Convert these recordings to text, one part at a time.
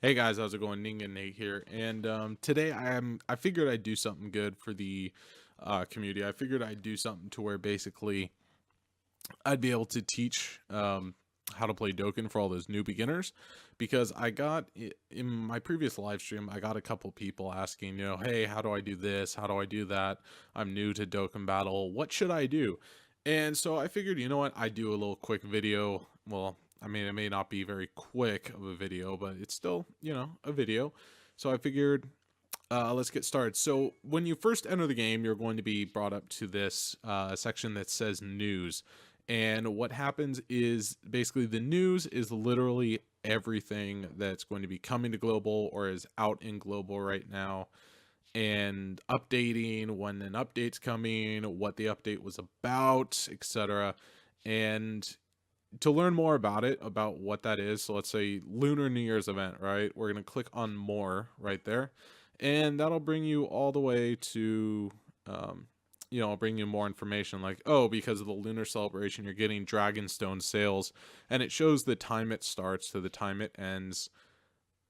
Hey guys, how's it going? Ning and Nate here, and today I figured I'd do something good for the community. I figured I'd do something to where basically I'd be able to teach how to play Dokkan for all those new beginners, because in my previous live stream I got a couple people asking, hey, how do I do this? How do I do that? I'm new to Dokkan Battle. What should I do? And so I figured, you know what? I'd do a little quick video. Well, I mean, it may not be very quick of a video, but it's still, a video. So I figured, let's get started. So when you first enter the game, you're going to be brought up to this section that says news. And what happens is basically the news is literally everything that's going to be coming to global or is out in global right now, and updating when an update's coming, what the update was about, etc. And to learn more about it, about what that is, so let's say Lunar New Year's event, right? We're going to click on more right there, and that'll bring you all the way to, bring you more information like, oh, because of the lunar celebration, you're getting DragonStone sales, and it shows the time it starts to the time it ends,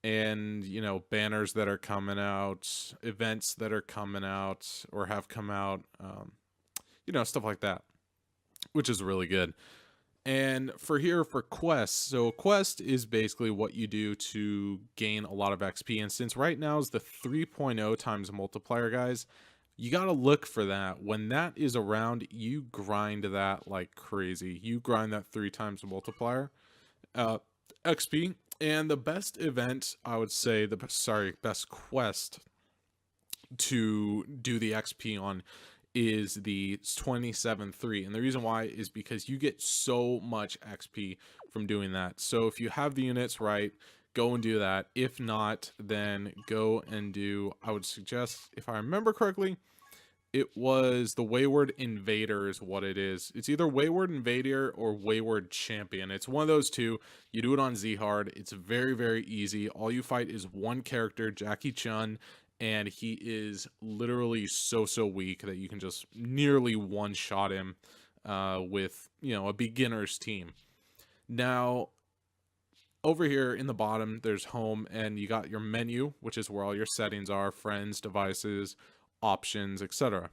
and banners that are coming out, events that are coming out or have come out, stuff like that, which is really good. And for quests, so quest is basically what you do to gain a lot of XP. And since right now is the 3.0 times multiplier, guys, you got to look for that. When that is around, you grind that like crazy. You grind that 3 times multiplier XP. And the best event, I would say, best quest to do the XP on is the 27-3. And the reason why is because you get so much XP from doing that. So if you have the units right, go and do that. If not, then go and do, I would suggest, if I remember correctly, it was the Wayward Invader is what it is. It's either Wayward Invader or Wayward Champion. It's one of those two. You do it on Z Hard. It's very, very easy. All you fight is one character, Jackie Chun, and he is literally so weak that you can just nearly one-shot him with, a beginner's team. Now, over here in the bottom, there's home, and you got your menu, which is where all your settings are, friends, devices, options, etc.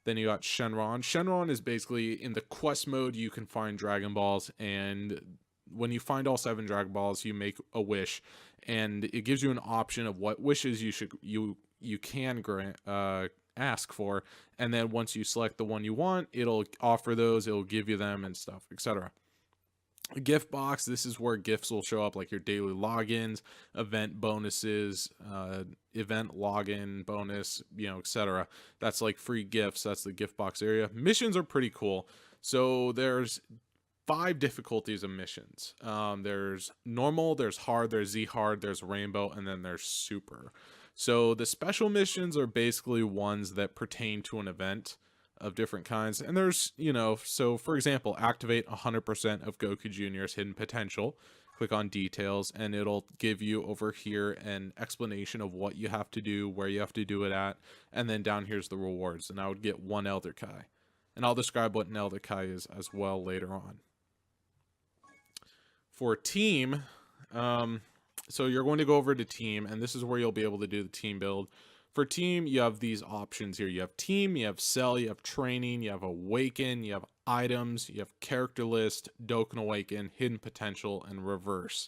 Then you got Shenron. Shenron is basically in the quest mode. You can find Dragon Balls, and when you find all 7 Dragon Balls, you make a wish, and it gives you an option of what wishes you can grant, ask for, and then once you select the one you want, it'll offer those, it'll give you them and stuff, etc. Gift box, this is where gifts will show up, like your daily logins, event bonuses, event login bonus, etc. That's like free gifts. That's the gift box area. Missions are pretty cool. So there's 5 difficulties of missions. There's normal, there's hard, there's Z hard, there's rainbow, and then there's super. So the special missions are basically ones that pertain to an event of different kinds. And there's, so for example, activate 100% of Goku Jr.'s hidden potential. Click on details, and it'll give you over here an explanation of what you have to do, where you have to do it at, and then down here's the rewards. And I would get 1 Elder Kai. And I'll describe what an Elder Kai is as well later on. For team, so you're going to go over to team, and this is where you'll be able to do the team build. For team, you have these options here. You have team, you have sell, you have training, you have awaken, you have items, you have character list, Dokkan Awaken, hidden potential, and reverse.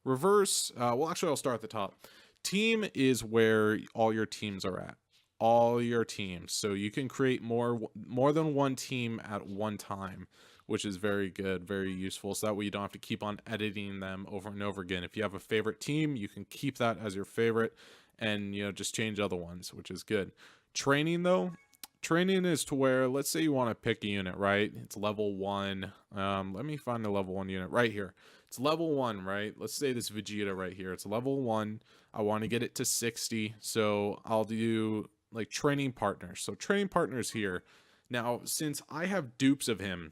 Reverse, well, actually, I'll start at the top. Team is where all your teams are at. All your teams. So you can create more than one team at one time, which is very good, very useful. So that way you don't have to keep on editing them over and over again. If you have a favorite team, you can keep that as your favorite, and just change other ones, which is good. Training, though, training is to where, let's say you want to pick a unit, right? It's level 1. Let me find the level 1 unit right here. It's level 1, right? Let's say this Vegeta right here. It's level 1. I want to get it to 60, so I'll do like training partners. So training partners here. Now, since I have dupes of him,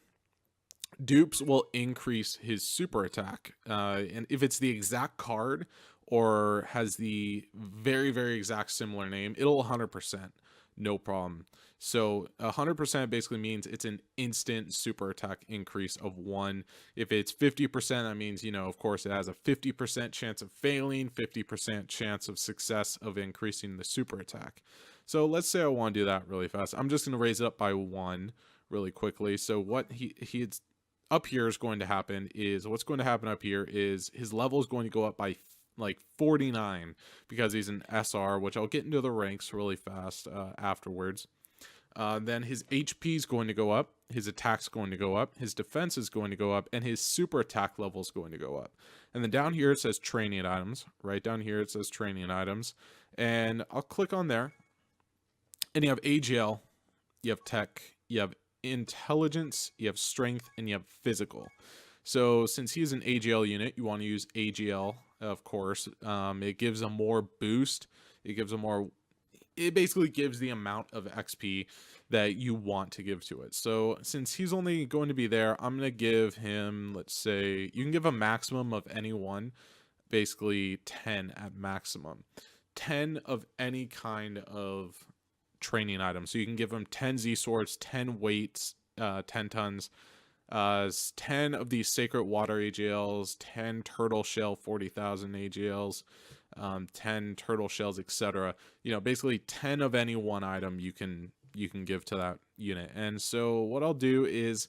dupes will increase his super attack, and if it's the exact card or has the very, very exact similar name, it'll 100%. no problem. So 100% basically means it's an instant super attack increase of 1. If it's 50%, that means, you know, of course it has a 50% chance of failing, 50% chance of success of increasing the super attack. So let's say I want to do that really fast. I'm just going to raise it up by 1 really quickly. So what he's up here is going to happen is, what's going to happen up here is his level is going to go up by like 49 because he's an SR, which I'll get into the ranks really fast afterwards. Then his HP is going to go up, his attack's going to go up, his defense is going to go up, and his super attack level is going to go up. And then down here it says training items. Right down here it says training items. And I'll click on there. And you have AGL, you have tech, you have intelligence, you have strength, and you have physical. So since he's an AGL unit, you want to use AGL, of course. It gives a more boost. It basically gives the amount of XP that you want to give to it. So since he's only going to be there, I'm going to give him, let's say, you can give a maximum of any one, basically 10 at maximum. 10 of any kind of training item. So you can give him 10 Z swords, 10 weights, 10 tons, 10 of these sacred water AGLs, 10 turtle shell 40,000 AGLs, 10 turtle shells, etc. You know, basically 10 of any one item you can give to that unit. And so what I'll do is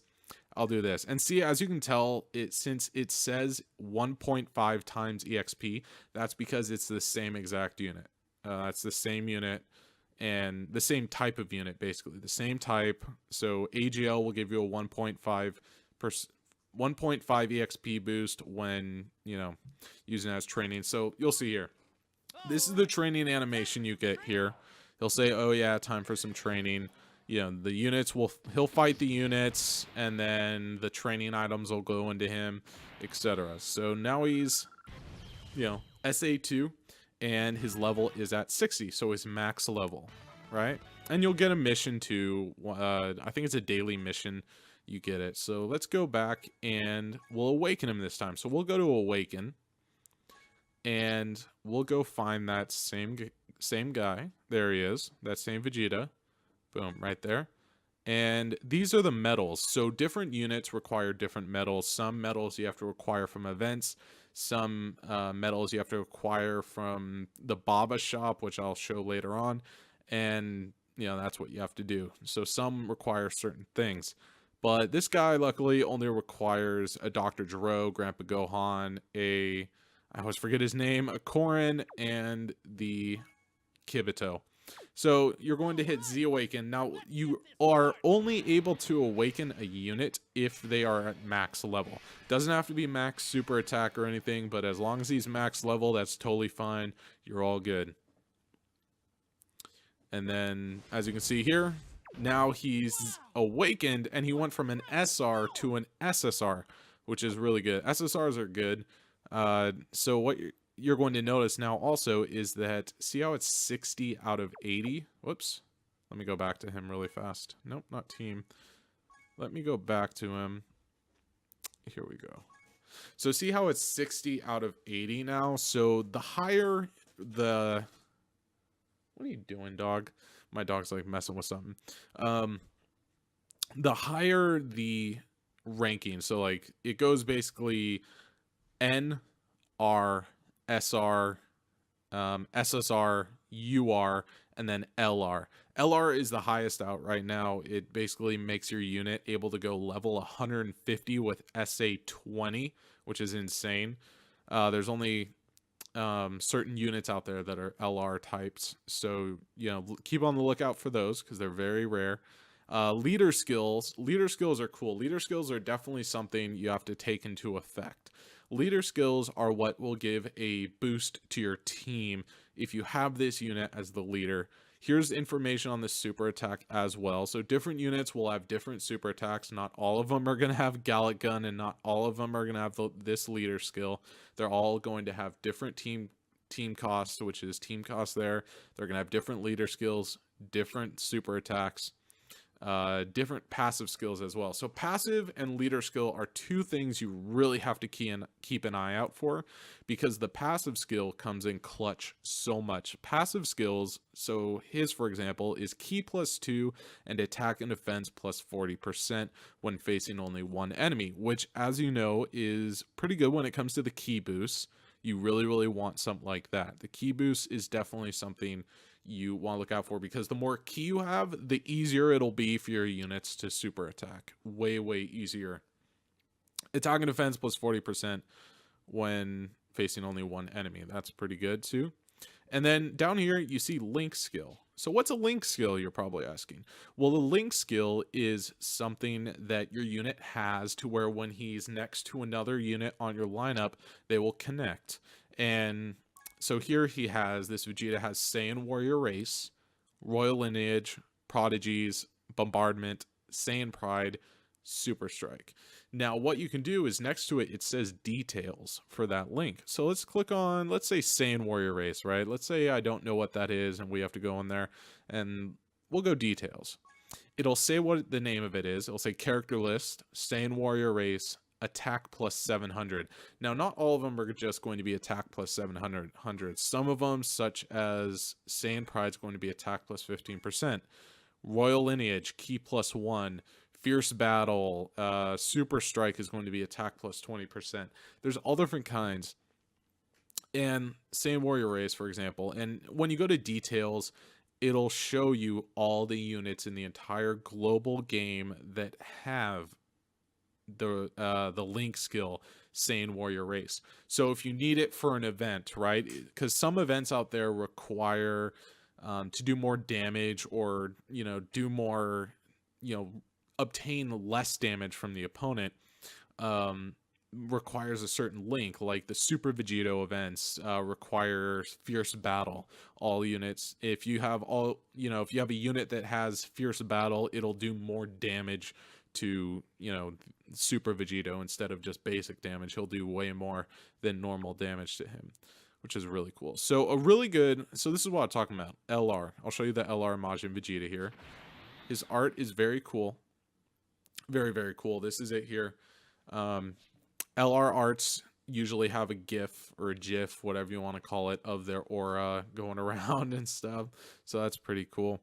I'll do this, and see, as you can tell, since it says 1.5 times EXP, that's because it's the same exact unit. It's the same unit and the same type of unit, basically the same type. So AGL will give you a 1.5 EXP boost when, you know, using it as training. So you'll see here, this is the training animation you get here. He'll say, oh yeah, time for some training. You know, the units he'll fight the units, and then the training items will go into him, etc. So now he's, you know, SA2, and his level is at 60, so his max level, right? And you'll get a mission to, I think it's a daily mission, you get it. So let's go back and we'll awaken him this time. So we'll go to awaken, and we'll go find that same guy. There he is, that same Vegeta. Boom, right there. And these are the medals. So different units require different medals. Some medals you have to acquire from events. Some medals you have to acquire from the BabaShop, which I'll show later on. And, you know, that's what you have to do. So some require certain things. But this guy, luckily, only requires a Dr. Gero, Grandpa Gohan, I always forget his name, a Korin, and the Kibito. So you're going to hit Z Awaken. Now, you are only able to awaken a unit if they are at max level. Doesn't have to be max super attack or anything, but as long as he's max level, that's totally fine. You're all good. And then, as you can see here, now he's awakened, and he went from an SR to an SSR, which is really good. SSRs are good. So what you're going to notice now also is that, see how it's 60 out of 80? Whoops. Let me go back to him really fast. Nope, not team. Let me go back to him. Here we go. So see how it's 60 out of 80 now? So the higher the... What are you doing, dog? My dog's like messing with something. The higher the ranking, so like it goes basically N, R, SR, SSR, UR, and then LR. LR is the highest out right now. It basically makes your unit able to go level 150 with SA20, which is insane. There's only certain units out there that are LR types, so you know, keep on the lookout for those because they're very rare. Leader skills are cool. Leader skills are definitely something you have to take into effect. Leader skills are what will give a boost to your team if you have this unit as the leader. Here's information on the super attack as well. So different units will have different super attacks. Not all of them are going to have Gallic Gun, and not all of them are going to have this leader skill. They're all going to have different team costs, which is team cost there. They're going to have different leader skills, different super attacks. different passive skills as well. So passive and leader skill are two things you really have to keep an eye out for, because the passive skill comes in clutch so much. Passive skills, so his, for example, is ki +2 and attack and defense +40% when facing only one enemy, which, as you know, is pretty good when it comes to the ki boosts. You really want something like that. The ki boost is definitely something you want to look out for, because the more ki you have, the easier it'll be for your units to super attack. Way easier. Attack and defense +40% when facing only one enemy. That's pretty good too. And then down here you see link skill. So what's a link skill, you're probably asking? Well, the link skill is something that your unit has to where when he's next to another unit on your lineup, they will connect. And so here he has, this Vegeta has Saiyan Warrior Race, Royal Lineage, Prodigies, Bombardment, Saiyan Pride, Super Strike. Now what you can do is next to it, it says details for that link. So let's click on, let's say Saiyan Warrior Race, right? Let's say I don't know what that is and we have to go in there and we'll go details. It'll say what the name of it is. It'll say character list, Saiyan Warrior Race, attack +700. Now, not all of them are just going to be attack +700. Some of them, such as Saiyan Pride, is going to be attack +15%. Royal Lineage, ki +1. Fierce Battle, Super Strike is going to be attack +20%. There's all different kinds. And Saiyan Warrior Race, for example. And when you go to details, it'll show you all the units in the entire global game that have the link skill Saiyan Warrior Race. So if you need it for an event, right, because some events out there require to do more damage, or do more, obtain less damage from the opponent, requires a certain link, like the Super Vegito events require Fierce Battle. All units, if you have if you have a unit that has Fierce Battle, it'll do more damage to Super Vegito instead of just basic damage. He'll do way more than normal damage to him, which is really cool. So so this is what I'm talking about. LR. I'll show you the LR Majin Vegeta here. His art is very cool. Very cool. This is it here. LR arts usually have a GIF or a GIF, whatever you want to call it, of their aura going around and stuff. So that's pretty cool.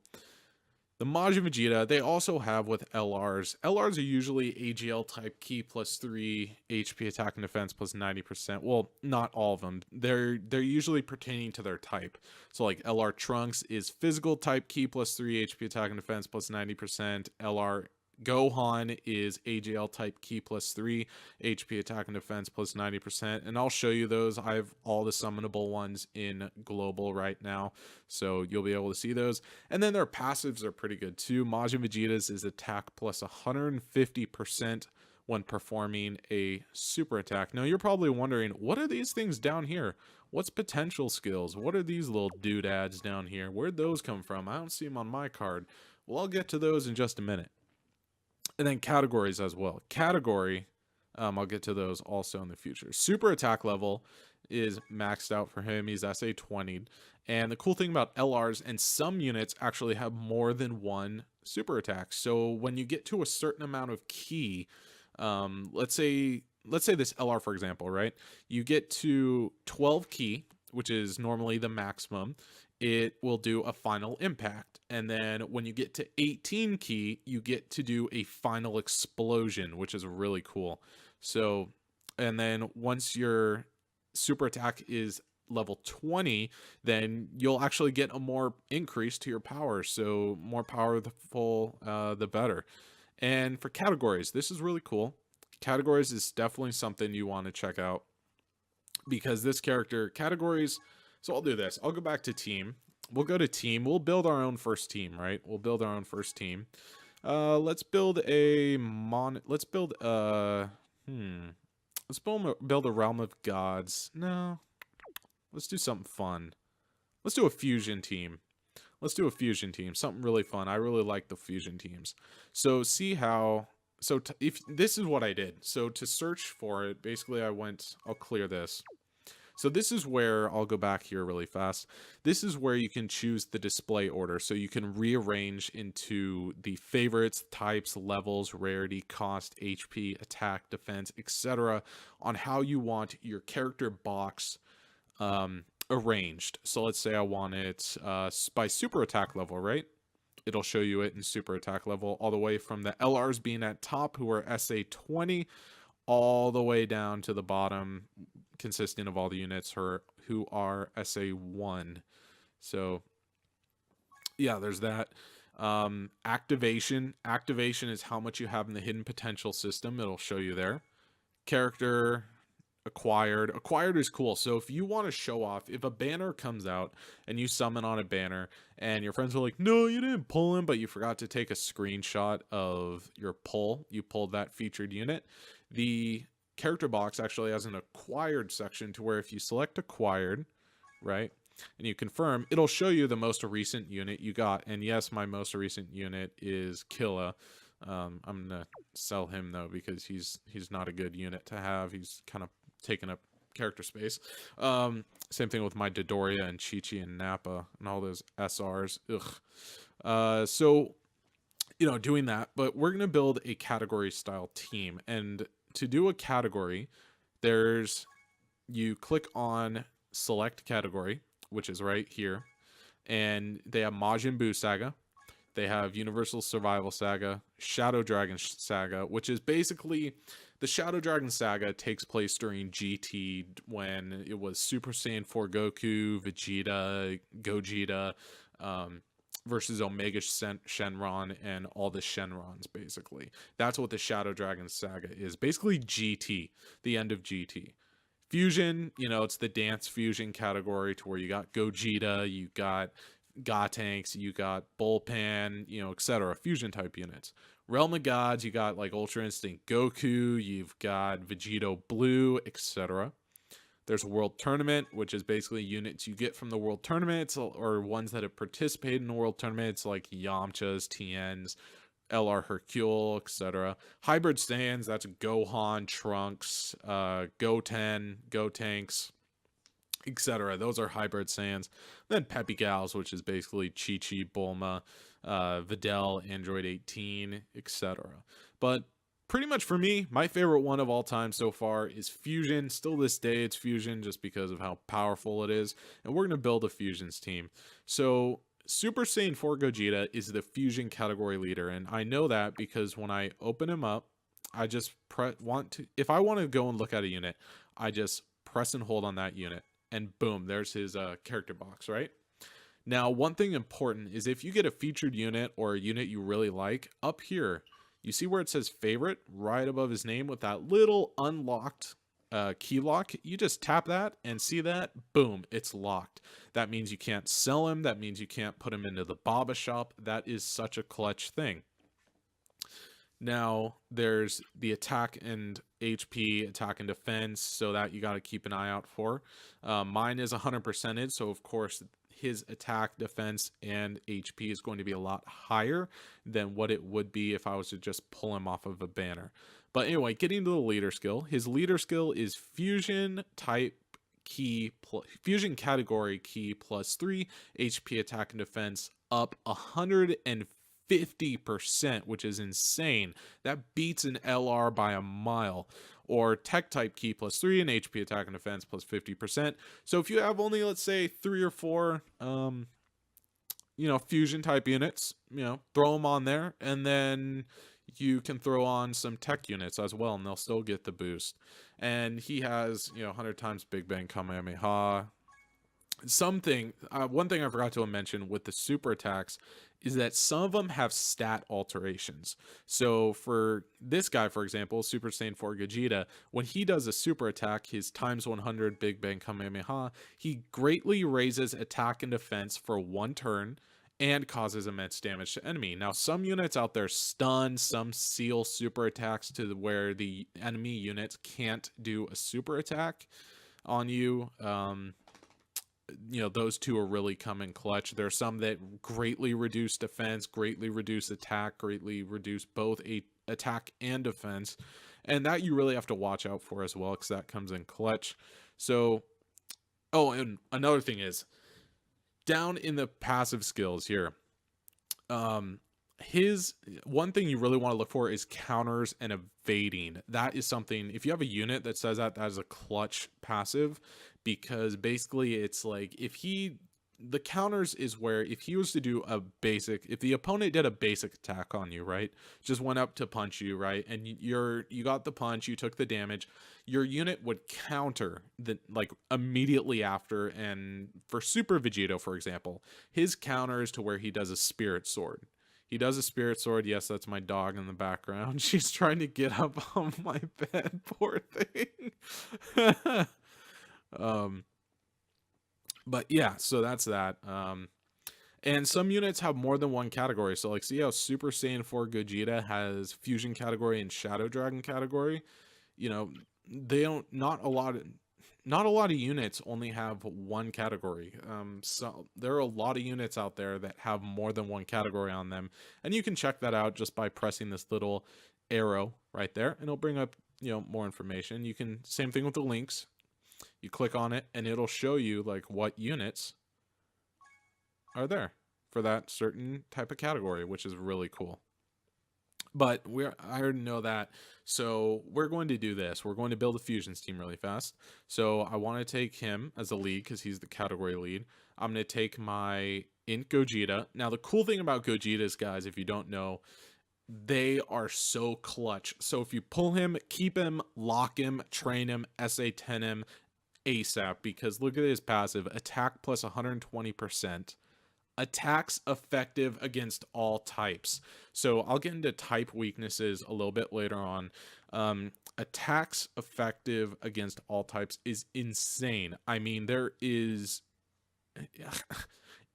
The Majin Vegeta, they also have with LRs. LRs are usually AGL type ki +3, HP attack and defense +90%. Well, not all of them. They're usually pertaining to their type. So like LR Trunks is physical type ki +3, HP attack and defense +90%. LR Gohan is AGL type ki +3, HP attack and defense +90%. And I'll show you those. I have all the summonable ones in global right now, so you'll be able to see those. And then their passives are pretty good too. Majin Vegeta's is attack +150% when performing a super attack. Now you're probably wondering, what are these things down here? What's potential skills? What are these little doodads down here? Where'd those come from? I don't see them on my card. Well, I'll get to those in just a minute. And then categories as well. Category, I'll get to those also in the future. Super attack level is maxed out for him. He's SA 20. And the cool thing about LRs, and some units actually have more than one super attack. So when you get to a certain amount of ki, let's say this LR, for example, right? You get to 12 ki, which is normally the maximum. It will do a final impact. And then when you get to 18 ki, you get to do a final explosion, which is really cool. So, and then once your super attack is level 20, then you'll actually get a more increase to your power. So more powerful, the better. And for categories, this is really cool. Categories is definitely something you want to check out, because this character categories. So I'll do this. I'll go back to team. We'll go to team. We'll build our own first team, right? We'll build our own first team. Let's build a let's build a Realm of Gods. No. Let's do something fun. Let's do a fusion team. Let's do a fusion team. Something really fun. I really like the fusion teams. So see how if this is what I did. So to search for it, basically I'll clear this. So this is where I'll go back here really fast. This is where you can choose the display order. So you can rearrange into the favorites, types, levels, rarity, cost, HP, attack, defense, etc. on how you want your character box arranged. So let's say I want it by super attack level, right? It'll show you it in super attack level, all the way from the LRs being at top, who are SA 20, all the way down to the bottom, consisting of all the units who are SA 1. So yeah, there's that. Activation is how much you have in the hidden potential system. It'll show you there. Character acquired is cool. So if you want to show off, if a banner comes out and you summon on a banner and your friends are like, no, you didn't pull him, but you forgot to take a screenshot of your pull, you pulled that featured unit, the character box actually has an acquired section to where if you select acquired, right, and you confirm, it'll show you the most recent unit you got. And yes, my most recent unit is Killa. I'm gonna sell him though, because he's not a good unit to have. He's kind of taking up character space. Same thing with my Dodoria and Chi-Chi and Nappa and all those SRs. Ugh. So, you know, doing that, but we're gonna build a category style team. And to do a category, you click on select category, which is right here, and they have Majin Buu Saga. They have Universal Survival Saga, Shadow Dragon Saga, which is basically the Shadow Dragon Saga takes place during GT when it was Super Saiyan 4 Goku, Vegeta, Gogeta, versus Omega Shenron and all the Shenrons, basically. That's what the Shadow Dragon Saga is. Basically GT, the end of GT. Fusion, you know, it's the dance fusion category to where you got Gogeta, you got Gotenks, you got Bullpan, you know, etc. Fusion type units. Realm of Gods, you got like Ultra Instinct Goku, you've got Vegito Blue, etc. There's a World Tournament, which is basically units you get from the World Tournaments or ones that have participated in the World Tournaments, like Yamchas, Tiens, LR Hercule, etc. Hybrid Stands, that's Gohan, Trunks, Goten, Gotenks, etc. Those are hybrid Saiyans. Then Peppy Gals, which is basically Chi-Chi, Bulma, Videl, Android 18, etc. But pretty much for me, my favorite one of all time so far is Fusion. Still this day, it's Fusion just because of how powerful it is. And we're going to build a Fusions team. So Super Saiyan 4 Gogeta is the Fusion category leader. And I know that because when I open him up, I just if I want to go and look at a unit, I just press and hold on that unit. And boom, there's his character box, right? Now, one thing important is if you get a featured unit or a unit you really like, up here, you see where it says favorite right above his name with that little unlocked key lock? You just tap that and see that, boom, it's locked. That means you can't sell him. That means you can't put him into the BabaShop. That is such a clutch thing. Now, there's the attack and HP, attack and defense, so that you got to keep an eye out for. Mine is 100%ed, so of course his attack, defense, and HP is going to be a lot higher than what it would be if I was to just pull him off of a banner. But anyway, getting to the leader skill, his leader skill is fusion type key, fusion category key +3, HP, attack, and defense up 150%, which is insane. That beats an LR by a mile. Or tech type key +3 and HP, attack, and defense +50%. So if you have only, let's say, 3 or 4 you know, fusion type units, you know, throw them on there, and then you can throw on some tech units as well, and they'll still get the boost. And he has, you know, 100 times Big Bang Kamehameha. One thing I forgot to mention with the super attacks is that some of them have stat alterations. So for this guy, for example, Super Saiyan 4 Gogeta, when he does a super attack, his times 100 Big Bang Kamehameha, he greatly raises attack and defense for 1 turn and causes immense damage to enemy. Now, some units out there stun, some seal super attacks to where the enemy units can't do a super attack on you. You know, those two are really coming clutch. There are some that greatly reduce defense, greatly reduce attack, greatly reduce both attack and defense, and that you really have to watch out for as well, because that comes in clutch. So Oh, and another thing is down in the passive skills here. His one thing you really want to look for is counters and evading. That is something, if you have a unit that says that, that is a clutch passive, because basically it's like the counters is where if he was to do a basic, if the opponent did a basic attack on you, right, just went up to punch you, right, and you got the punch, you took the damage, your unit would counter the, like, immediately after. And for Super Vegito, for example, his counter is to where he does a spirit sword. He does a spirit sword. Yes, that's my dog in the background. She's trying to get up on my bed. Poor thing. But yeah, so that's that. And some units have more than one category. So like, see how Super Saiyan 4 Gogeta has Fusion category and Shadow Dragon category? You know, they don't, not a lot of units only have one category. So there are a lot of units out there that have more than one category on them, and you can check that out just by pressing this little arrow right there, and it'll bring up, you know, more information. You can, same thing with the links, you click on it and it'll show you like what units are there for that certain type of category, which is really cool. But I already know that, so we're going to do this. We're going to build a fusions team really fast. So I want to take him as a lead because he's the category lead. I'm going to take my Int Gogeta. Now the cool thing about Gogetas, guys, if you don't know, they are so clutch. So if you pull him, keep him, lock him, train him, SA10 him ASAP, because look at his passive: attack plus 120%. Attacks effective against all types. So I'll get into type weaknesses a little bit later on. Attacks effective against all types is insane. I mean, it is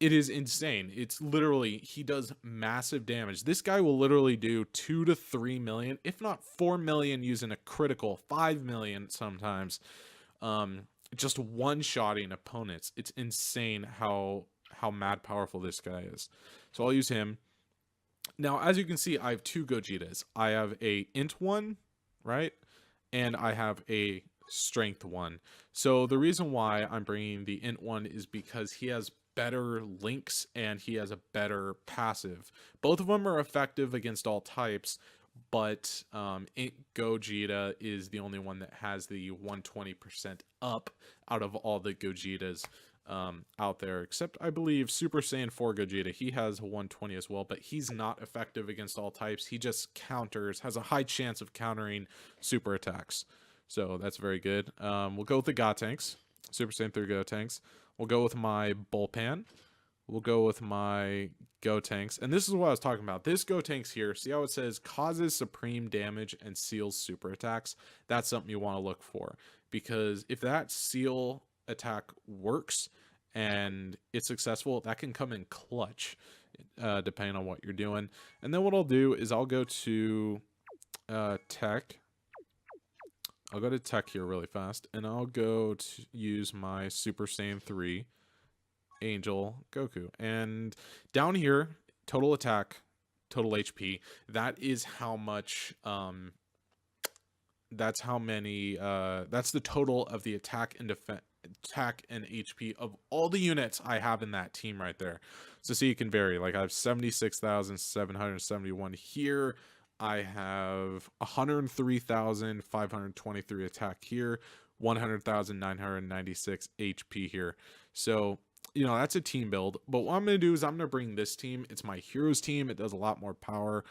insane. It's literally, he does massive damage. This guy will literally do 2 to 3 million, if not 4 million using a critical, 5 million sometimes. Just one-shotting opponents. It's insane how mad powerful this guy is. So I'll use him. Now, as you can see, I have two Gogetas. I have a int one, right? And I have a strength one. So the reason why I'm bringing the int one is because he has better links and he has a better passive. Both of them are effective against all types, but Int Gogeta is the only one that has the 120% up out of all the Gogetas out there, except I believe Super Saiyan 4 Gogeta. He has a 120 as well, but he's not effective against all types. He just counters, has a high chance of countering super attacks. So that's very good. We'll go with the Gotenks, Super Saiyan 3 Gotenks. We'll go with my Bullpan. We'll go with my Gotenks. And this is what I was talking about. This Gotenks here, see how it says causes supreme damage and seals super attacks? That's something you want to look for, because if that seal attack works and it's successful, that can come in clutch, depending on what you're doing. And then what I'll do is I'll go to tech. I'll go to tech here really fast, and I'll go to use my Super Saiyan 3 Angel Goku. And down here, total attack, total HP, that is how much, that's how many, that's the total of the attack and defense, attack and HP of all the units I have in that team right there. So see, it can vary. Like I have 76,771 here. I have 103,523 attack here, 100,996 HP here. So, you know, that's a team build. But what I'm going to do is I'm going to bring this team. It's my heroes team. It does a lot more power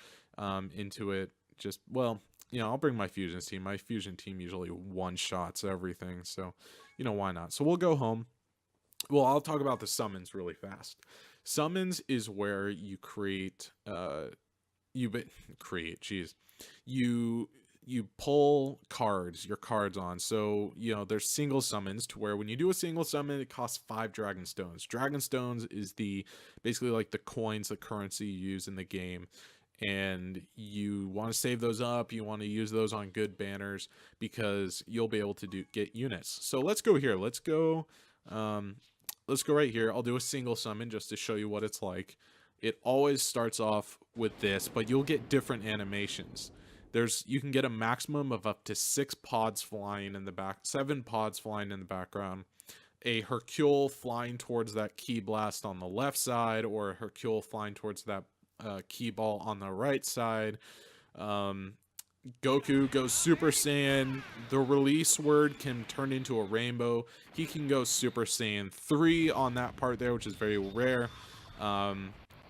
into it. Just, well, you know, I'll bring my fusions team. My fusion team usually one-shots everything. So, you know, why not? So we'll go home. Well, I'll talk about the summons really fast. Summons is where you create, you pull cards, your cards on. So, you know, there's single summons to where when you do a single summon, it costs 5 DragonStones. DragonStones is basically like the coins, the currency you use in the game. And you want to save those up. You want to use those on good banners because you'll be able to get units. So let's go here. Let's go right here. I'll do a single summon just to show you what it's like. It always starts off with this, but you'll get different animations. You can get a maximum of up to 6 pods flying in the back, 7 pods flying in the background. a Hercule flying towards that Ki Blast on the left side, or a Hercule flying towards that Ki Ball on the right side. Goku goes Super Saiyan. The release word can turn into a rainbow. He can go Super Saiyan 3 on that part there, which is very rare.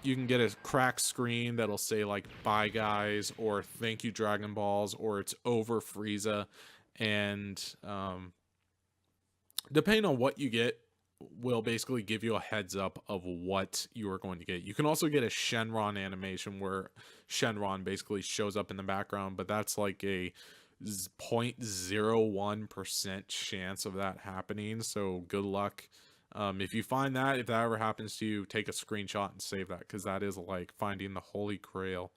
You can get a crack screen that'll say like bye guys, or thank you Dragon Balls, or it's over Frieza. And depending on what you get, will basically give you a heads up of what you are going to get. You can also get a Shenron animation where Shenron basically shows up in the background, but that's like a 0.01% chance of that happening, so good luck. If you find that, if that ever happens to you, take a screenshot and save that, because that is like finding the holy grail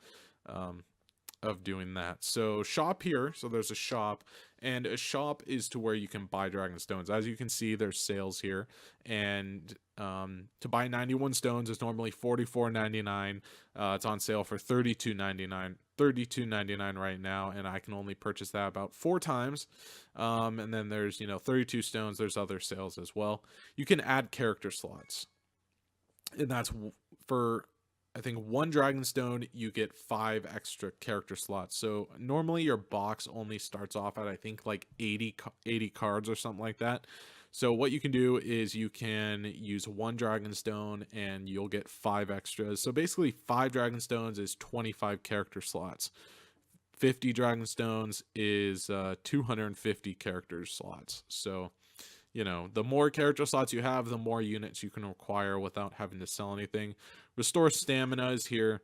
of doing that. So shop here, so there's a shop, and a shop is to where you can buy Dragonstones. As you can see, there's sales here, and to buy 91 stones is normally $44.99. It's on sale for $32.99 right now, and I can only purchase that about 4 times. And then there's 32 stones. There's other sales as well. You can add character slots, and that's for, I think, 1 Dragonstone, you get 5 extra character slots. So normally your box only starts off at, I think, like 80 cards or something like that. So what you can do is you can use 1 Dragonstone and you'll get 5 extras. So basically 5 Dragonstones is 25 character slots. 50 Dragonstones is 250 character slots. So, the more character slots you have, the more units you can acquire without having to sell anything. Restore stamina is here.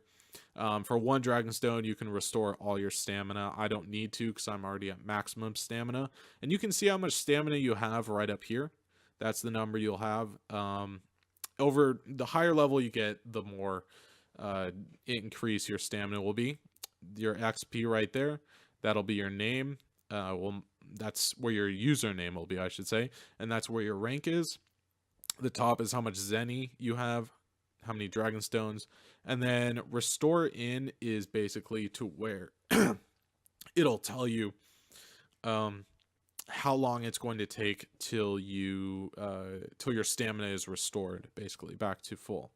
For 1 Dragonstone, you can restore all your stamina. I don't need to because I'm already at maximum stamina. And you can see how much stamina you have right up here. That's the number you'll have. Over the higher level you get, the more increase your stamina will be. Your XP right there, that'll be your name. That's where your username will be, I should say. And that's where your rank is. The top is how much Zenny you have, how many Dragonstones. And then restore in is basically to where it'll tell you how long it's going to take till your stamina is restored, basically back to full.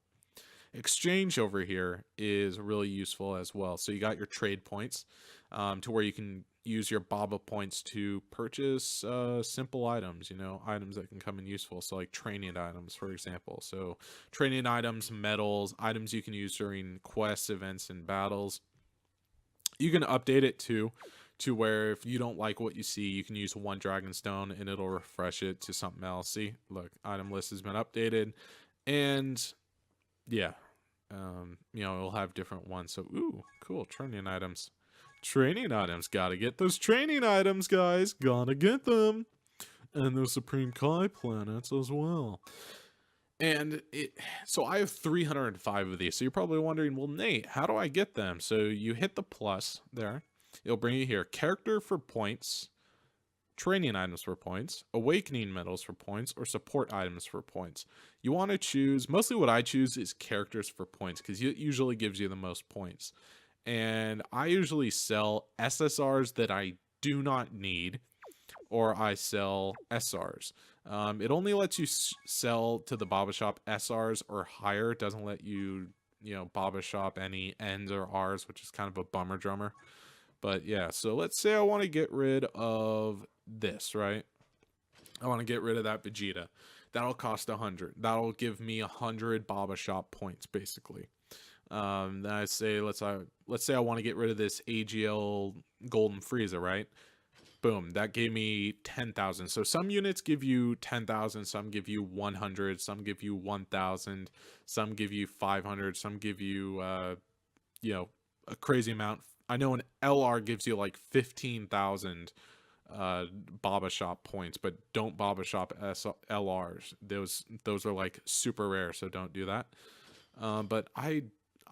Exchange over here is really useful as well. So you got your trade points, to where you can use your Baba points to purchase simple items, items that can come in useful. So like training items, for example. So training items, medals, items you can use during quests, events, and battles. You can update it too, to where if you don't like what you see, you can use 1 Dragonstone and it'll refresh it to something else. See, look, item list has been updated, and yeah, it'll have different ones. So, ooh, cool, training items. Training items, gotta get those training items, guys, gotta get them. And those Supreme Kai planets as well. And so I have 305 of these. So you're probably wondering, well, Nate, how do I get them? So you hit the plus there. It'll bring you here. Character for points, training items for points, awakening medals for points, or support items for points. You want to choose, mostly what I choose is characters for points, because it usually gives you the most points. And I usually sell SSRs that I do not need, or I sell SRs. It only lets you sell to the BabaShop SRs or higher. It doesn't let you, BabaShop any Ns or Rs, which is kind of a bummer drummer. But yeah, so let's say I want to get rid of this, right? I want to get rid of that Vegeta. That'll cost 100. That'll give me 100 BabaShop points, basically. Then I say, let's say I want to get rid of this AGL Golden Frieza, right? Boom, that gave me 10,000. So some units give you 10,000, some give you 100, some give you 1,000, some give you 500, some give you, a crazy amount. I know an LR gives you like 15,000 BabaShop points, but don't BabaShop LRs. Those are like super rare, so don't do that. But I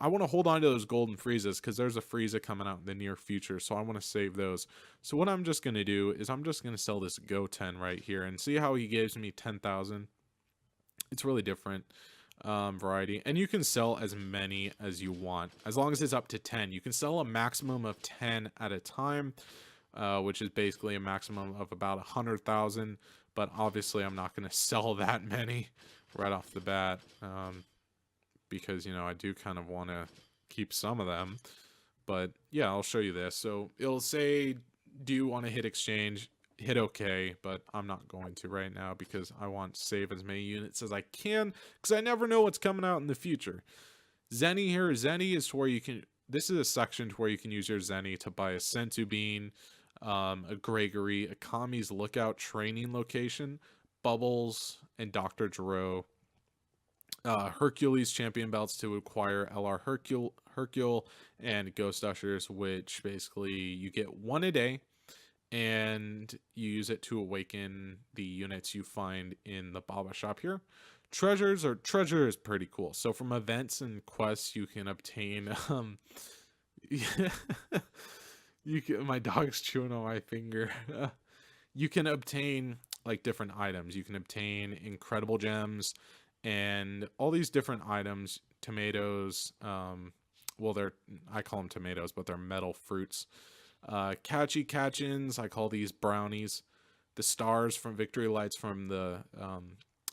want to hold on to those golden Friezas because there's a Frieza coming out in the near future, so I want to save those. So what I'm just going to do is I'm just going to sell this Goten right here and see how he gives me 10,000. It's really different variety, and you can sell as many as you want as long as it's up to 10. You can sell a maximum of 10 at a time, which is basically a maximum of about 100,000. but obviously I'm not going to sell that many right off the bat, because, you know, I do kind of want to keep some of them. But yeah, I'll show you this. So it'll say, do you want to hit exchange? Hit OK, but I'm not going to right now because I want to save as many units as I can, because I never know what's coming out in the future. Zenny here, Zenny is where you can, this is a section to where you can use your Zenny to buy a Senzu Bean, a Gregory, a Kami's Lookout training location, Bubbles, and Dr. Gero. Hercules champion belts to acquire LR Hercule, and Ghost Ushers, which basically you get one a day, and you use it to awaken the units you find in the BabaShop here. Treasure is pretty cool. So from events and quests, you can obtain my dog's chewing on my finger. You can obtain like different items. You can obtain incredible gems and all these different items. Tomatoes, well, I call them tomatoes, but they're metal fruits. Catchy catchins, I call these brownies. The stars from victory lights from the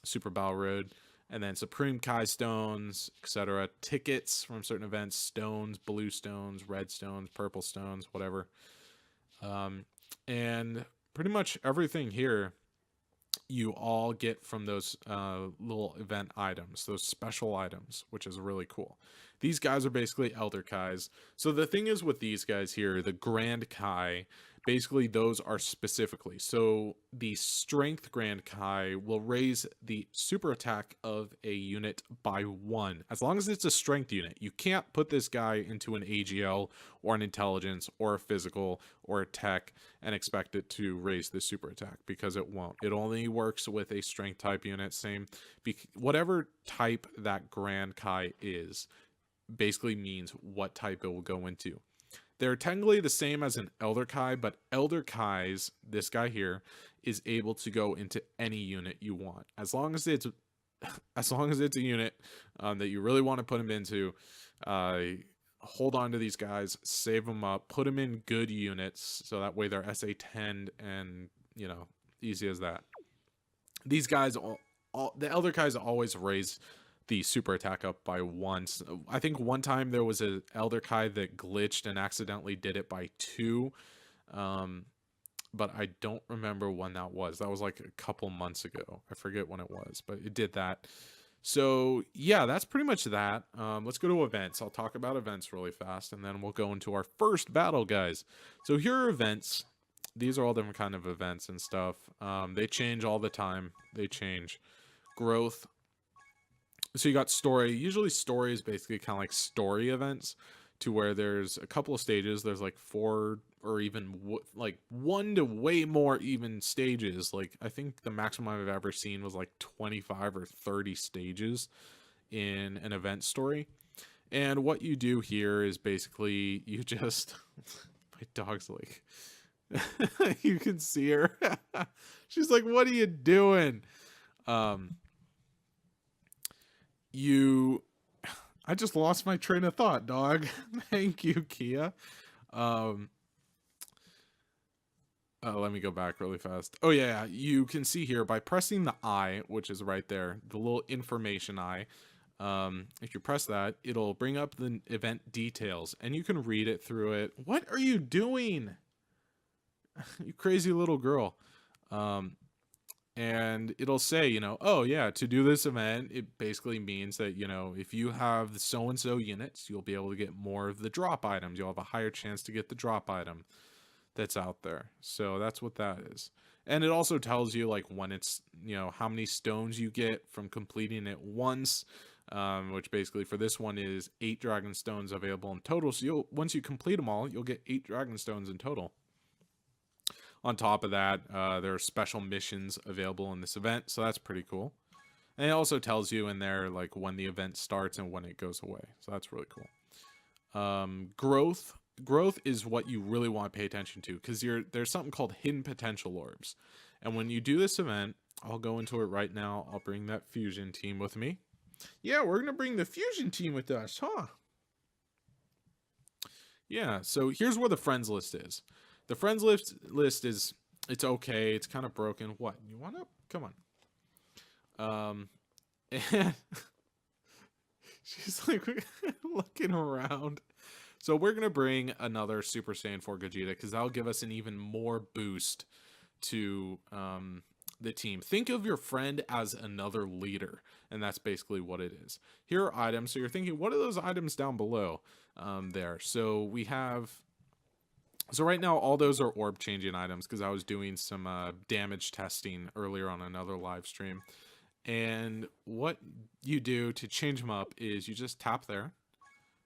Super Battle Road, and then Supreme Kai stones, etc. Tickets from certain events, stones, blue stones, red stones, purple stones, whatever. And pretty much everything here you all get from those little event items, those special items, which is really cool. These guys are basically Elder Kais. So the thing is with these guys here, the Grand Kai, basically those are specifically. So the Strength Grand Kai will raise the super attack of a unit by 1. As long as it's a strength unit. You can't put this guy into an AGL or an intelligence or a physical or a tech and expect it to raise the super attack, because it won't. It only works with a strength type unit. Same, whatever type that Grand Kai is, basically means what type it will go into. They're technically the same as an Elder Kai, but Elder Kais, this guy here, is able to go into any unit you want, as long as it's a unit that you really want to put him into. Hold on to these guys, save them up, put them in good units, so that way they're SA10, and you know, easy as that. These guys, the Elder Kais always raise the super attack up by 1. I think one time there was an Elder Kai that glitched and accidentally did it by 2, but I don't remember when that was. That was like a couple months ago. I forget when it was, but it did that. So yeah, that's pretty much that. Let's go to events. I'll talk about events really fast, and then we'll go into our first battle, guys. So here are events. These are all different kind of events and stuff. They change all the time. They change. Growth. So you got story. Usually story is basically kind of like story events, to where there's a couple of stages. There's like 4 or even like 1 to way more even stages. Like I think the maximum I've ever seen was like 25 or 30 stages in an event story. And what you do here is basically you just my dog's like you can see her. She's like, what are you doing? I just lost my train of thought, dog. Thank you, Kia. Let me go back really fast. Oh yeah, you can see here by pressing the I, which is right there, the little information I. If you press that, it'll bring up the event details, and you can read it through it. What are you doing? You crazy little girl. And it'll say, you know, oh yeah, to do this event, it basically means that, you know, if you have so-and-so units, you'll be able to get more of the drop items. You'll have a higher chance to get the drop item that's out there. So that's what that is. And it also tells you like when it's, you know, how many stones you get from completing it once, which basically for this one is 8 DragonStones available in total. So once you complete them all, you'll get 8 DragonStones in total. On top of that, there are special missions available in this event, so that's pretty cool. And it also tells you in there like when the event starts and when it goes away, so that's really cool. Growth is what you really want to pay attention to, because there's something called hidden potential orbs, and when you do this event, I'll go into it right now. I'll bring that fusion team with me. Yeah, we're gonna bring the fusion team with us, huh? Yeah. So here's where the friends list is. The friends list is It's okay. It's kind of broken. What? You want to? Come on. And she's like looking around. So we're going to bring another Super Saiyan 4 Gogeta because that'll give us an even more boost to the team. Think of your friend as another leader, and that's basically what it is. Here are items. So you're thinking, what are those items down below there? So we have... So right now, all those are orb changing items because I was doing some damage testing earlier on another live stream. And what you do to change them up is you just tap there,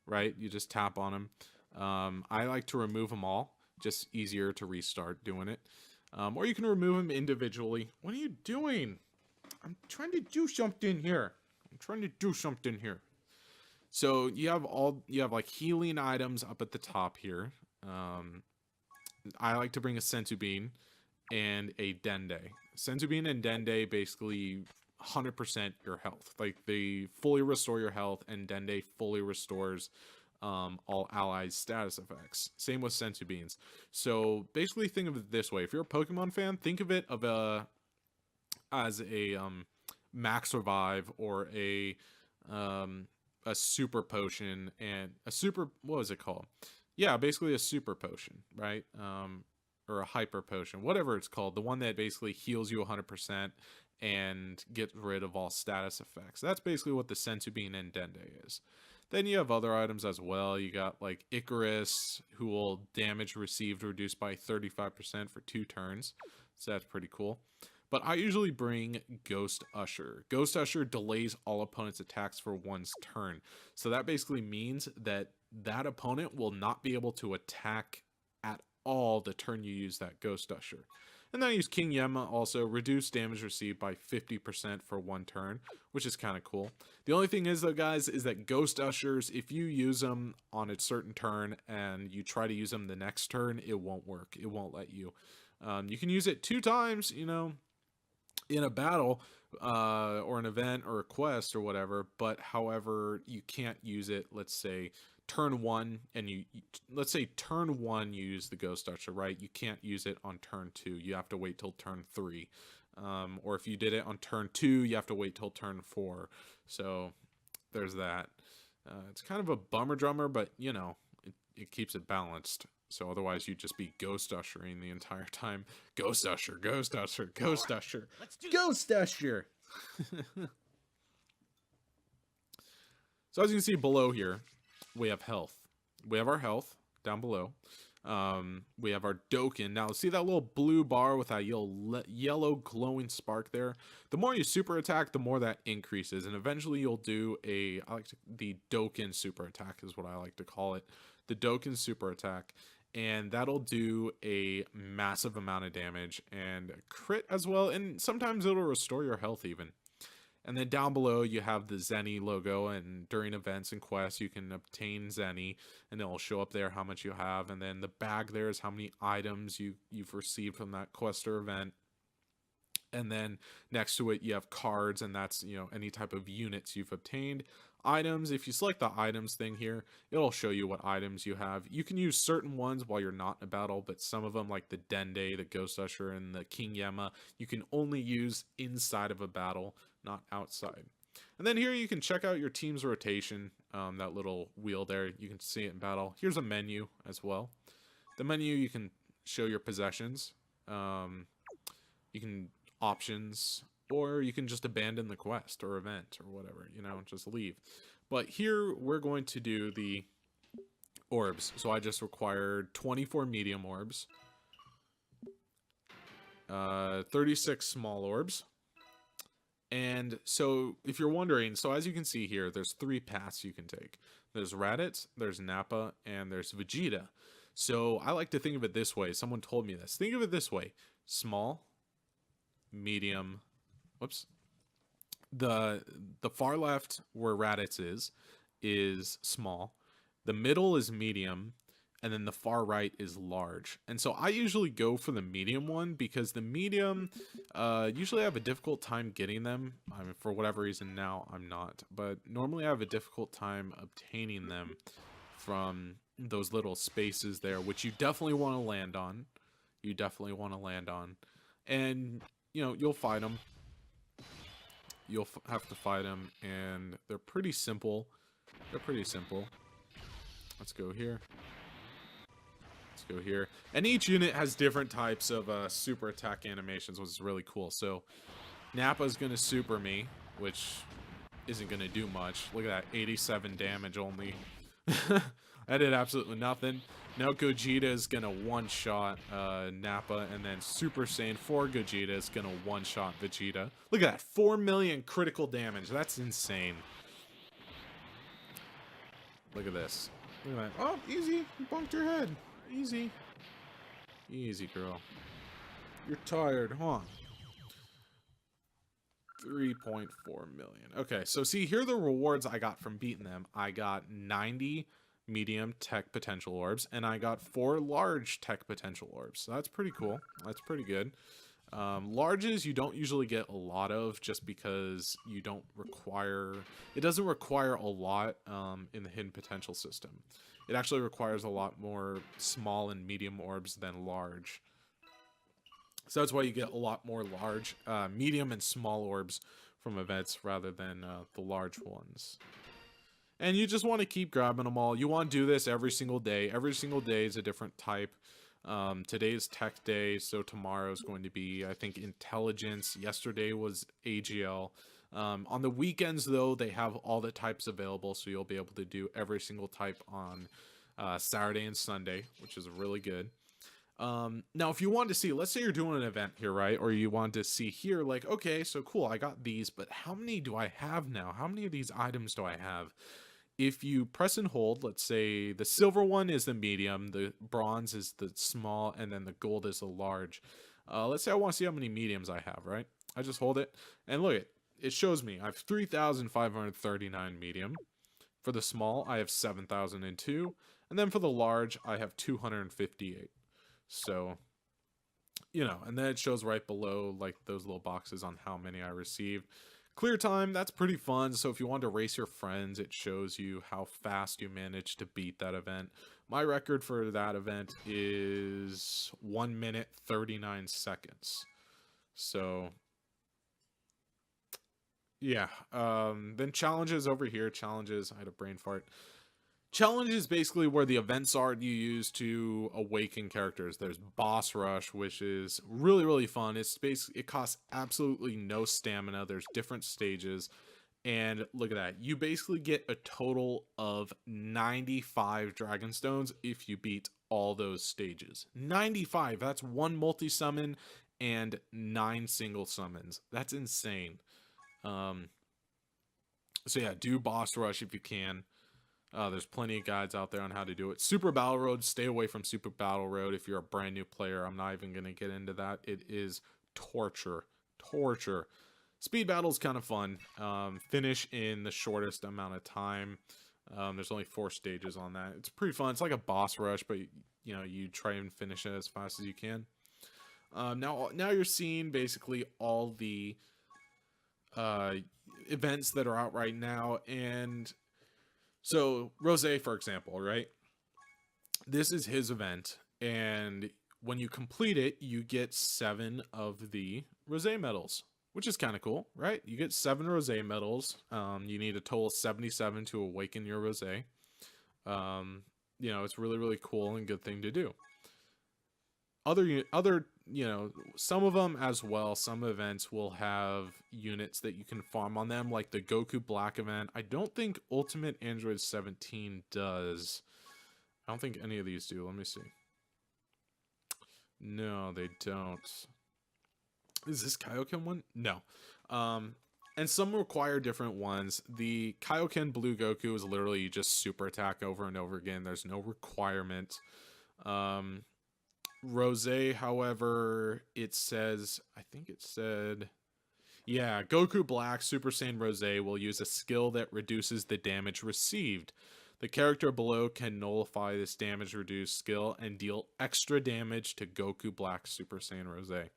right? You just tap on them. I like to remove them all, just easier to restart doing it. Or you can remove them individually. What are you doing? I'm trying to do something here. So you have like healing items up at the top here. I like to bring a Senzu Bean and a Dende. Senzu Bean and Dende basically 100% your health. Like they fully restore your health, and Dende fully restores all allies' status effects. Same with Senzu Beans. So basically think of it this way. If you're a Pokemon fan, think of it as a max revive or a super potion and a super, what was it called? Yeah, basically a super potion, right? Or a hyper potion, whatever it's called. The one that basically heals you 100% and gets rid of all status effects. That's basically what the Senzu Bean and Dende is. Then you have other items as well. You got like Icarus, who will damage received reduced by 35% for 2 turns. So that's pretty cool. But I usually bring Ghost Usher. Ghost Usher delays all opponents' attacks for 1's turn. So that basically means that that opponent will not be able to attack at all the turn you use that Ghost Usher. And then I use King Yemma also, reduce damage received by 50% for 1 turn, which is kind of cool. The only thing is though, guys, is that Ghost Ushers, if you use them on a certain turn and you try to use them the next turn, it won't work. It won't let you. You can use it 2 times, you know, in a battle or an event or a quest or whatever, but however, you can't use it, let's say, turn 1, and let's say turn 1 you use the Ghost Usher, right? You can't use it on turn 2. You have to wait till turn 3. Or if you did it on turn 2, you have to wait till turn 4. So there's that. It's kind of a bummer drummer, but you know, it keeps it balanced. So otherwise you'd just be Ghost Ushering the entire time. Ghost Usher, Ghost Usher, Ghost Usher, Ghost Usher. So as you can see below here, we have health. We have our health down below. We have our Dokkan. Now, see that little blue bar with that yellow glowing spark there? The more you super attack, the more that increases. And eventually you'll do the Dokkan super attack is what I like to call it. The Dokkan super attack. And that'll do a massive amount of damage and crit as well. And sometimes it'll restore your health even. And then down below you have the Zenny logo, and during events and quests you can obtain Zenny, and it'll show up there how much you have. And then the bag there is how many items you've received from that quest or event. And then next to it you have cards, and that's, you know, any type of units you've obtained. Items, if you select the items thing here, it'll show you what items you have. You can use certain ones while you're not in a battle, but some of them, like the Dende, the Ghost Usher, and the King Yemma, you can only use inside of a battle, not outside. And then here you can check out your team's rotation, that little wheel there. You can see it in battle. Here's a menu as well. The menu, you can show your possessions. You can options, or you can just abandon the quest or event or whatever, you know, just leave. But here we're going to do the orbs. So I just required 24 medium orbs, 36 small orbs. And so if you're wondering, so as you can see here, there's 3 paths you can take. There's Raditz, there's Nappa, and there's Vegeta. So I like to think of it this way. Someone told me this. Think of it this way. Small, medium, whoops. The far left where Raditz is small. The middle is medium. And then the far right is large. And so I usually go for the medium one because the medium, usually I have a difficult time getting them. I mean, for whatever reason now I'm not. But normally I have a difficult time obtaining them from those little spaces there, which you definitely want to land on. you definitely want to land on. And, you know, you'll fight them. You'll have to fight them, and they're pretty simple. They're pretty simple. Let's go here. Let's go here. And each unit has different types of super attack animations, which is really cool. So Nappa's going to super me, which isn't going to do much. Look at that, 87 damage only. I did absolutely nothing. Now Gogeta is going to one-shot Nappa, and then Super Saiyan 4 Gogeta is going to one-shot Vegeta. Look at that, 4 million critical damage. That's insane. Look at this. Look at that. Oh, easy. You bumped your head. Easy. Easy, girl. You're tired, huh? 3.4 million. Okay, so see, here are the rewards I got from beating them. I got 90 medium tech potential orbs, and I got 4 large tech potential orbs. So that's pretty cool. That's pretty good. Larges you don't usually get a lot of, just because you don't require, it doesn't require a lot in the hidden potential system. It actually requires a lot more small and medium orbs than large. So that's why you get a lot more large, medium and small orbs from events rather than the large ones. And you just want to keep grabbing them all. You want to do this every single day. Every single day is a different type. Today's tech day, so tomorrow is going to be, I think, intelligence. Yesterday was AGL. On the weekends, though, they have all the types available, so you'll be able to do every single type on Saturday and Sunday, which is really good. Now, if you want to see, let's say you're doing an event here, right? Or you want to see here, like, okay, so cool, I got these, but how many do I have now? How many of these items do I have? If you press and hold, let's say the silver one is the medium, the bronze is the small, and then the gold is the large. Let's say I want to see how many mediums I have, right? I just hold it, and look, it shows me I have 3,539 medium. For the small, I have 7,002, and then for the large, I have 258. So, you know, and then it shows right below, like, those little boxes on how many I received. Clear time, that's pretty fun. So if you want to race your friends, it shows you how fast you managed to beat that event. My record for that event is 1 minute 39 seconds. So yeah, then challenges over here. Challenges, I had a brain fart. Challenge is basically where the events are you use to awaken characters. There's Boss Rush, which is really, really fun. It's basically, it costs absolutely no stamina. There's different stages. And look at that. You basically get a total of 95 DragonStones if you beat all those stages. 95. That's 1 multi-summon and 9 single summons. That's insane. So yeah, do Boss Rush if you can. There's plenty of guides out there on how to do it. Super Battle Road, stay away from Super Battle Road if you're a brand new player. I'm not even going to get into that. It is torture. Torture. Speed Battle is kind of fun. Finish in the shortest amount of time. There's only 4 stages on that. It's pretty fun. It's like a boss rush, but you know, you try and finish it as fast as you can. Now you're seeing basically all the events that are out right now, and so Rose, for example, right? This is his event, and when you complete it, you get 7 of the Rose medals, which is kind of cool, right? You get 7 Rose medals. You need a total of 77 to awaken your Rose. You know, it's really, really cool and good thing to do. Other, you know, some of them as well, some events will have units that you can farm on them, like the Goku Black event. I don't think Ultimate Android 17 does. I don't think any of these do. Let me see. No, they don't. Is this Kaioken one? No. And some require different ones. The Kaioken Blue Goku is literally you just super attack over and over again. There's no requirement. Rose, however, it says, I think it said, yeah, Goku Black Super Saiyan Rose will use a skill that reduces the damage received. The character below can nullify this damage reduced skill and deal extra damage to Goku Black Super Saiyan Rose.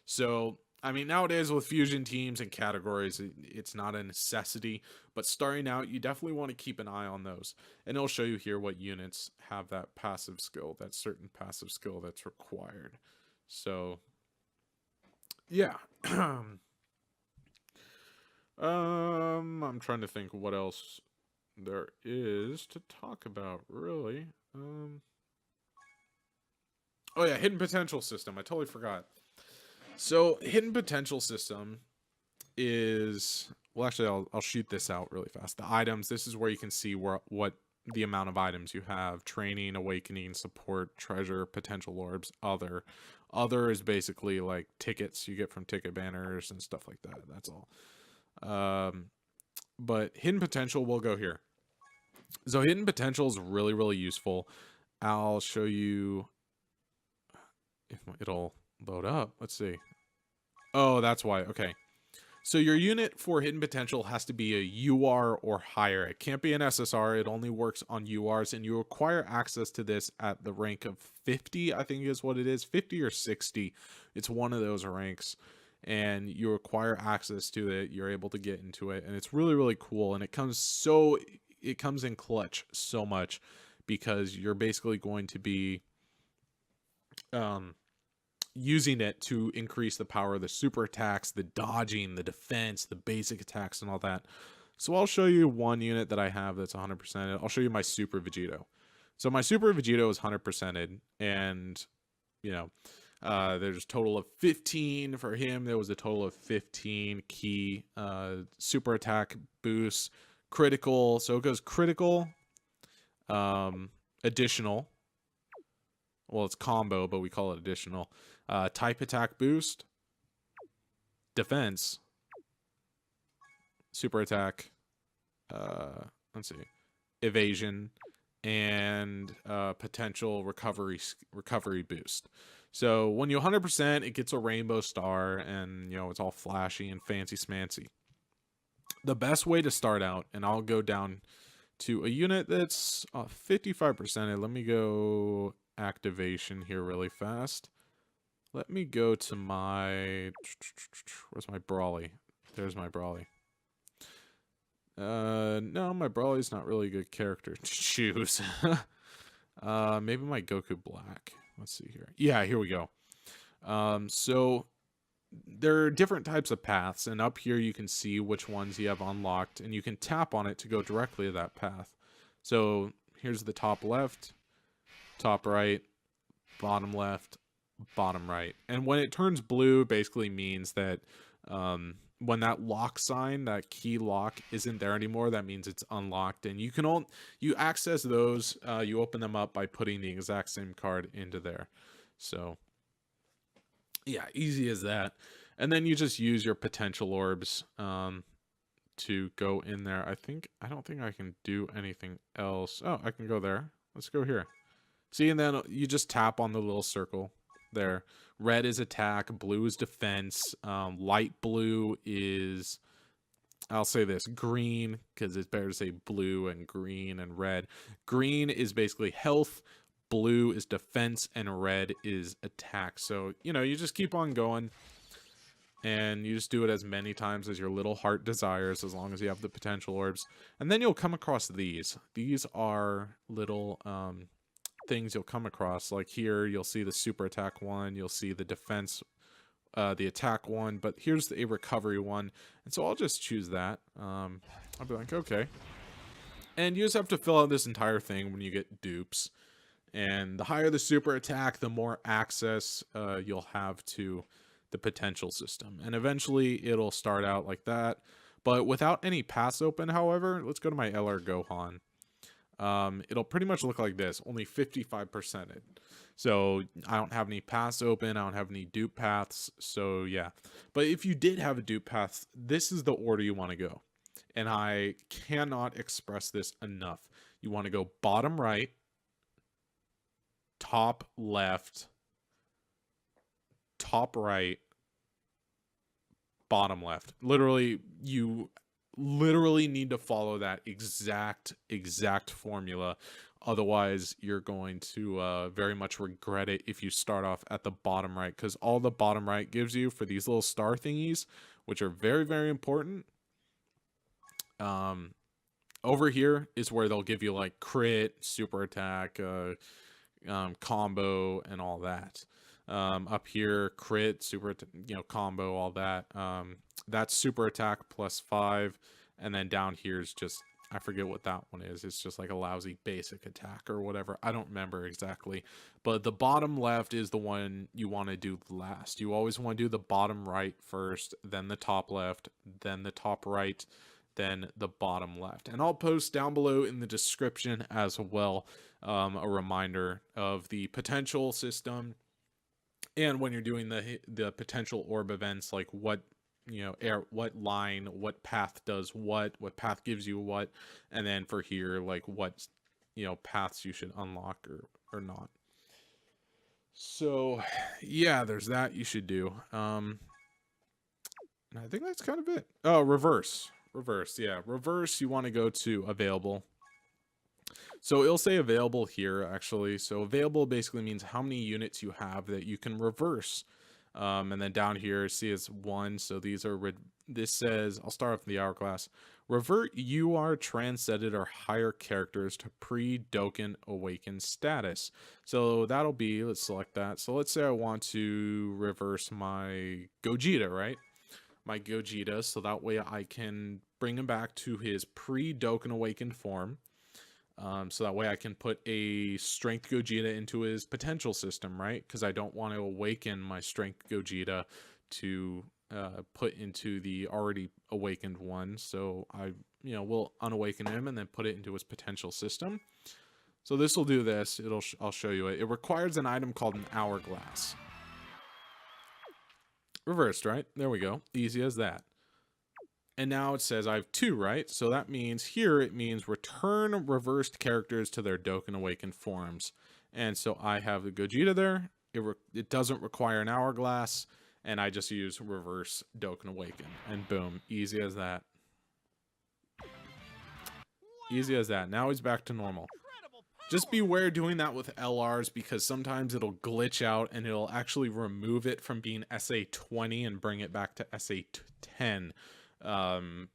So, I mean, nowadays with fusion teams and categories, it's not a necessity, but starting out, you definitely want to keep an eye on those. And it'll show you here what units have that passive skill, that certain passive skill that's required. So yeah. I'm trying to think what else there is to talk about, really. Oh yeah, hidden potential system. I totally forgot. So hidden potential system is, well, actually, I'll shoot this out really fast. The items. This is where you can see what the amount of items you have: training, awakening, support, treasure, potential orbs, other. Other is basically like tickets you get from ticket banners and stuff like that. That's all. But hidden potential will go here. So hidden potential is really, really useful. I'll show you if it'll load up. Let's see. Oh, that's why. Okay. So your unit for hidden potential has to be a UR or higher. It can't be an SSR. It only works on URs, and you acquire access to this at the rank of 50, I think is what it is. 50 or 60. It's one of those ranks. And you acquire access to it. You're able to get into it, and it's really, really cool. And it comes in clutch so much, because you're basically going to be using it to increase the power of the super attacks, the dodging, the defense, the basic attacks, and all that. So I'll show you one unit that I have that's 100%. I'll show you my Super Vegito. So my Super Vegito is 100%ed, and you know, there's a total of 15 for him. There was a total of 15 key super attack boosts, critical. So it goes critical, additional. Well, it's combo, but we call it additional. Type attack boost, defense, super attack, let's see, evasion, and potential recovery boost. So when you 100%, it gets a rainbow star, and it's all flashy and fancy smancy. The best way to start out, and I'll go down to a unit that's 55%. Let me go activation here really fast. Let me go to my, where's my Brawly? There's my Brawly. No, my Brawly's not really a good character to choose. Maybe my Goku Black. Let's see here. Yeah, here we go. So there are different types of paths, and up here you can see which ones you have unlocked, and you can tap on it to go directly to that path. So here's the top left, top right, bottom left, bottom right. And when it turns blue, basically means that when that lock sign, that key lock, isn't there anymore, that means it's unlocked. And you access those, you open them up by putting the exact same card into there. So yeah, easy as that. And then you just use your potential orbs to go in there. I don't think I can do anything else. Oh, I can go there. Let's go here. See, and then you just tap on the little circle there. Red is attack, blue is defense, light blue is, I'll say this, green, because it's better to say blue and green and red. Green is basically health, blue is defense, and red is attack. So, you just keep on going, and you just do it as many times as your little heart desires, as long as you have the potential orbs. And then you'll come across these. These are little things you'll come across. Like here, you'll see the super attack one, you'll see the defense, the attack one, but here's a recovery one. And so I'll just choose that. I'll be like, okay. And you just have to fill out this entire thing when you get dupes. And the higher the super attack, the more access you'll have to the potential system. And eventually it'll start out like that, but without any paths open. However, let's go to my LR Gohan. It'll pretty much look like this, only 55%. So I don't have any paths open. I don't have any dupe paths. So yeah, but if you did have a dupe path, this is the order you want to go. And I cannot express this enough. You want to go bottom right, top left, top right, bottom left. You literally need to follow that exact formula. Otherwise, you're going to very much regret it if you start off at the bottom right, because all the bottom right gives you for these little star thingies, which are very, very important, over here is where they'll give you like crit, super attack, combo, and all that. Up here, crit, super, combo, all that. That's super attack +5. And then down here is just, I forget what that one is. It's just like a lousy basic attack or whatever. I don't remember exactly. But the bottom left is the one you want to do last. You always want to do the bottom right first, then the top left, then the top right, then the bottom left. And I'll post down below in the description as well a reminder of the potential system, and when you're doing the potential orb events, like what what line, what path does what path gives you what, and then for here, like what paths you should unlock or not. So yeah, there's that you should do. I think that's kind of it. Oh, reverse, yeah, reverse. You want to go to available. So it'll say available here, actually. So available basically means how many units you have that you can reverse. And then down here, see it's 1. So these are, this says, I'll start off with the hourglass. Revert UR transcended or higher characters to pre-Dokkan awakened status. So that'll be, let's select that. So let's say I want to reverse my Gogeta, right? My Gogeta, so that way I can bring him back to his pre-Dokkan awakened form. So that way I can put a strength Gogeta into his potential system, right? Because I don't want to awaken my strength Gogeta to put into the already awakened one. So I, will unawaken him and then put it into his potential system. So this will do this. I'll show you it. It requires an item called an hourglass. Reversed, right? There we go. Easy as that. And now it says I have 2, right? So that means here it means return reversed characters to their Dokkan awakened forms. And so I have the Gogeta there. It doesn't require an hourglass, and I just use reverse Dokkan awaken, and boom, easy as that. Easy as that. Now he's back to normal. Just beware doing that with LRs, because sometimes it'll glitch out and it'll actually remove it from being SA20 and bring it back to SA10.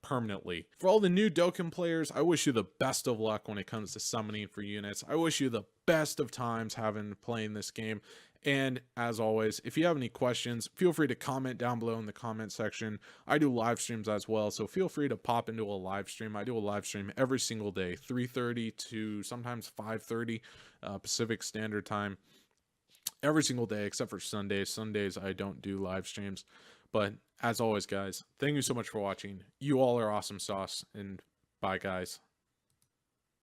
Permanently. For all the new Dokkan players, I wish you the best of luck when it comes to summoning for units. I wish you the best of times playing this game. And as always, if you have any questions, feel free to comment down below in the comment section. I do live streams as well, so feel free to pop into a live stream. I do a live stream every single day, 3:30 to sometimes 5:30 Pacific Standard Time. Every single day except for Sundays. Sundays I don't do live streams. But as always, guys, thank you so much for watching. You all are awesome sauce, and bye, guys.